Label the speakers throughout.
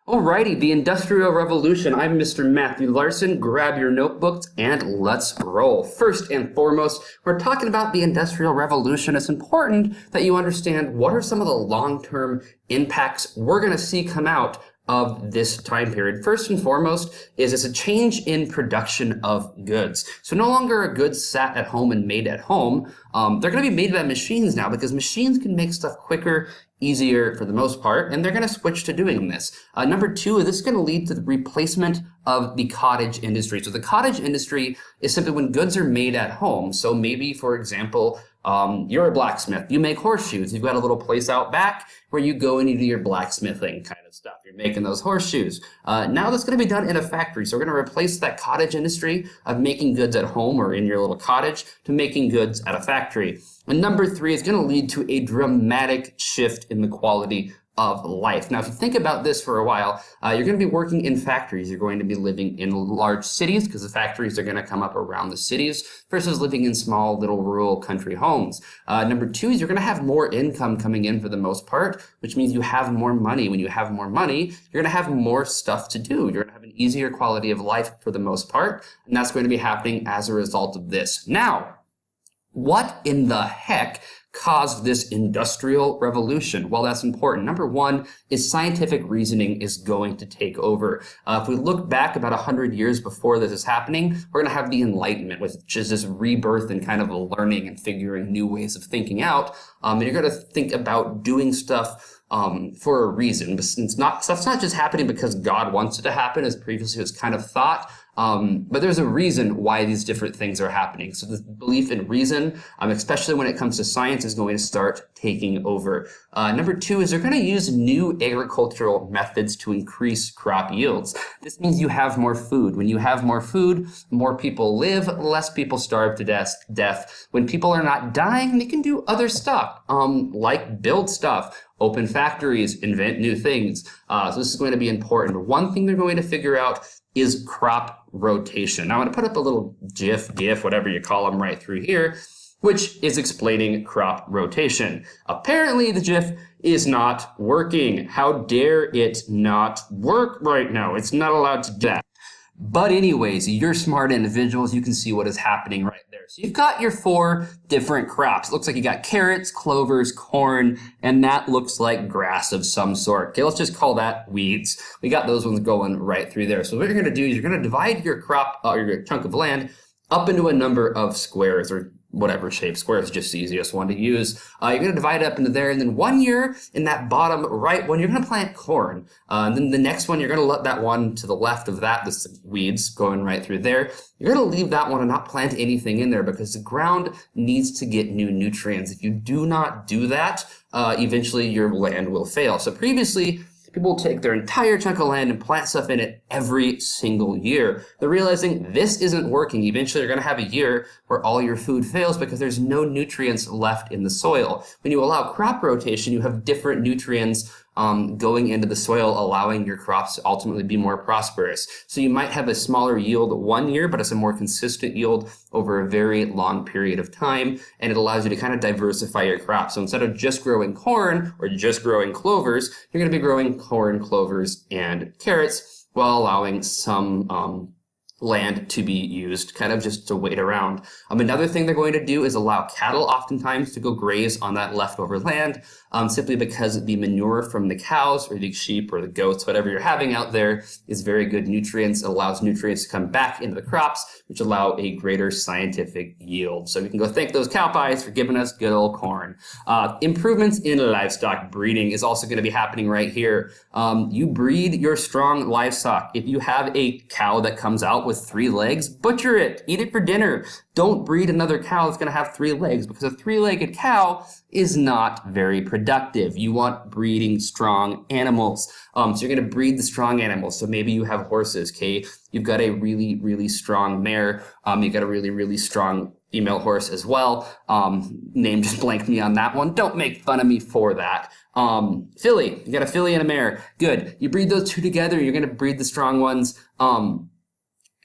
Speaker 1: Alrighty, the Industrial Revolution. I'm Mr. Matthew Larson. Grab your notebooks and let's roll. First and foremost, we're talking about the Industrial Revolution. It's important that you understand what are some of the long-term impacts we're going to see come out of this time period. First and foremost is it's a change in production of goods. So no longer are goods sat at home and made at home. They're going to be made by machines now because machines can make stuff quicker, easier for the most part, and they're going to switch to doing this. Number two, this is going to lead to the replacement of the cottage industry. So the cottage industry is simply when goods are made at home. So maybe, for example, you're a blacksmith. You make horseshoes. You've got a little place out back where you go and you do your blacksmithing kind of stuff. You're making those horseshoes. Now that's going to be done in a factory. So we're going to replace that cottage industry of making goods at home or in your little cottage to making goods at a factory. And number three is going to lead to a dramatic shift in the quality of life. Now, if you think about this for a while, you're going to be working in factories. You're going to be living in large cities because the factories are going to come up around the cities versus living in small little rural country homes. Number two is you're going to have more income coming in for the most part, which means you have more money. When you have more money, you're going to have more stuff to do. You're going to have an easier quality of life for the most part, and that's going to be happening as a result of this. Now, what in the heck caused this industrial revolution? Well, that's important. Number one is scientific reasoning is going to take over. If we look back about 100 years before this is happening, we're going to have the Enlightenment, which is this rebirth and kind of learning and figuring new ways of thinking out. And you're going to think about doing stuff for a reason. But stuff's not just happening because God wants it to happen, as previously was kind of thought. But there's a reason why these different things are happening. So the belief in reason, especially when it comes to science, is going to start taking over. Number two is they're going to use new agricultural methods to increase crop yields. This means you have more food. When you have more food, more people live, less people starve to death. When people are not dying, they can do other stuff, like build stuff, open factories, invent new things. So this is going to be important. One thing they're going to figure out is crop rotation. Now I'm going to put up a little GIF, whatever you call them right through here, which is explaining crop rotation. Apparently the GIF is not working. How dare it not work right now? It's not allowed to do that. But anyways, you're smart individuals. You can see what is happening right there. So you've got your four different crops. It looks like you got carrots, clovers, corn, and that looks like grass of some sort. Okay, let's just call that weeds. We got those ones going right through there. So what you're going to do is you're going to divide your crop, or your chunk of land, up into a number of squares or whatever shape. Square is just the easiest one to use. You're going to divide it up into there, and then 1 year in that bottom right one, you're going to plant corn. And then the next one, you're going to let that one to the left of that, this weeds going right through there. You're going to leave that one and not plant anything in there because the ground needs to get new nutrients. If you do not do that, eventually your land will fail. So previously, people will take their entire chunk of land and plant stuff in it every single year. They're realizing this isn't working. Eventually, you're going to have a year where all your food fails because there's no nutrients left in the soil. When you allow crop rotation, you have different nutrients going into the soil, allowing your crops to ultimately be more prosperous. So you might have a smaller yield 1 year, but it's a more consistent yield over a very long period of time, and it allows you to kind of diversify your crops. So instead of just growing corn or just growing clovers, you're going to be growing corn, clovers, and carrots while allowing some land to be used kind of just to wait around. Another thing they're going to do is allow cattle oftentimes to go graze on that leftover land, simply because the manure from the cows or the sheep or the goats, whatever you're having out there, is very good nutrients. It allows nutrients to come back into the crops, which allow a greater scientific yield. So we can go thank those cow pies for giving us good old corn. Improvements in livestock breeding is also going to be happening right here. You breed your strong livestock. If you have a cow that comes out with 3 legs, butcher it, eat it for dinner. Don't breed another cow that's going to have 3 legs because a 3-legged cow is not very productive. You want breeding strong animals. So you're going to breed the strong animals. So maybe you have horses, okay? You've got a really, really strong mare. You've got a really, really strong female horse as well. Name just blanked me on that one. Don't make fun of me for that. Filly, you got a filly and a mare. Good. You breed those two together. You're going to breed the strong ones.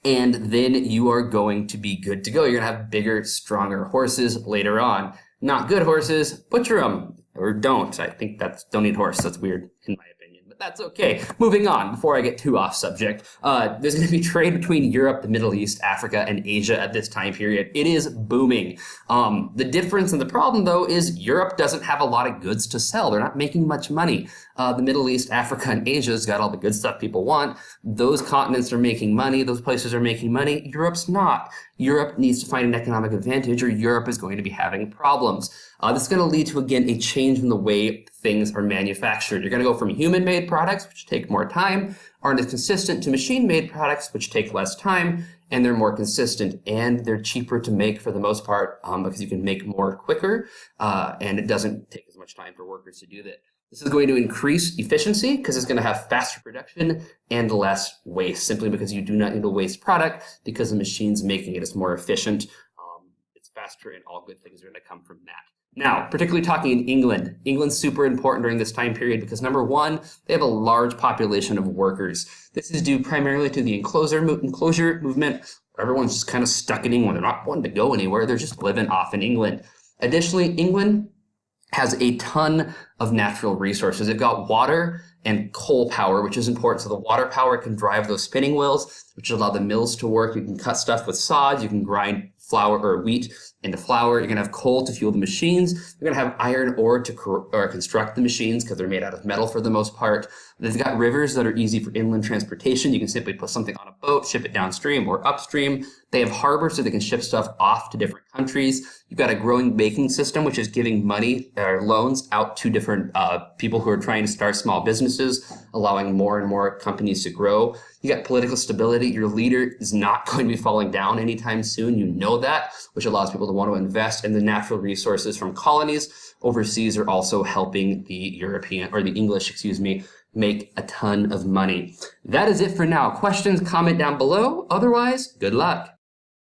Speaker 1: And then you are going to be good to go. You're going to have bigger, stronger horses later on. Not good horses, butcher them. Or don't. I think don't need horse. That's weird in my opinion. But That's okay. Moving on, before I get too off subject, there's going to be trade between Europe, the Middle East, Africa, and Asia at this time period. It is booming. The difference and the problem, though, is Europe doesn't have a lot of goods to sell. They're not making much money. The Middle East, Africa, and Asia's got all the good stuff people want. Those continents are making money. Those places are making money. Europe's not. Europe needs to find an economic advantage, or Europe is going to be having problems. This is going to lead to, again, a change in the way things are manufactured. You're going to go from human-made products, which take more time, aren't as consistent, to machine-made products, which take less time, and they're more consistent, and they're cheaper to make for the most part, because you can make more quicker, and it doesn't take as much time for workers to do that. This is going to increase efficiency because it's going to have faster production and less waste, simply because you do not need to waste product because the machine's making it. It's more efficient, it's faster, and all good things are going to come from that. Now, particularly talking in England, England's super important during this time period because, number one, they have a large population of workers. This is due primarily to the enclosure movement, where everyone's just kind of stuck in England. They're not wanting to go anywhere. They're just living off in England. Additionally, England has a ton of natural resources. They've got water and coal power, which is important. So the water power can drive those spinning wheels, which allow the mills to work. You can cut stuff with saws. You can grind flour or wheat into flour. You're going to have coal to fuel the machines. You're going to have iron ore to construct the machines because they're made out of metal for the most part. They've got rivers that are easy for inland transportation. You can simply put something on a boat, ship it downstream or upstream. They have harbors so they can ship stuff off to different countries. You've got a growing banking system, which is giving money or loans out to different people who are trying to start small businesses, allowing more and more companies to grow. You got political stability. Your leader is not going to be falling down anytime soon. You know that, which allows people to want to invest. And the natural resources from colonies overseas are also helping the English, make a ton of money. That is it for now. Questions, comment down below. Otherwise, good luck.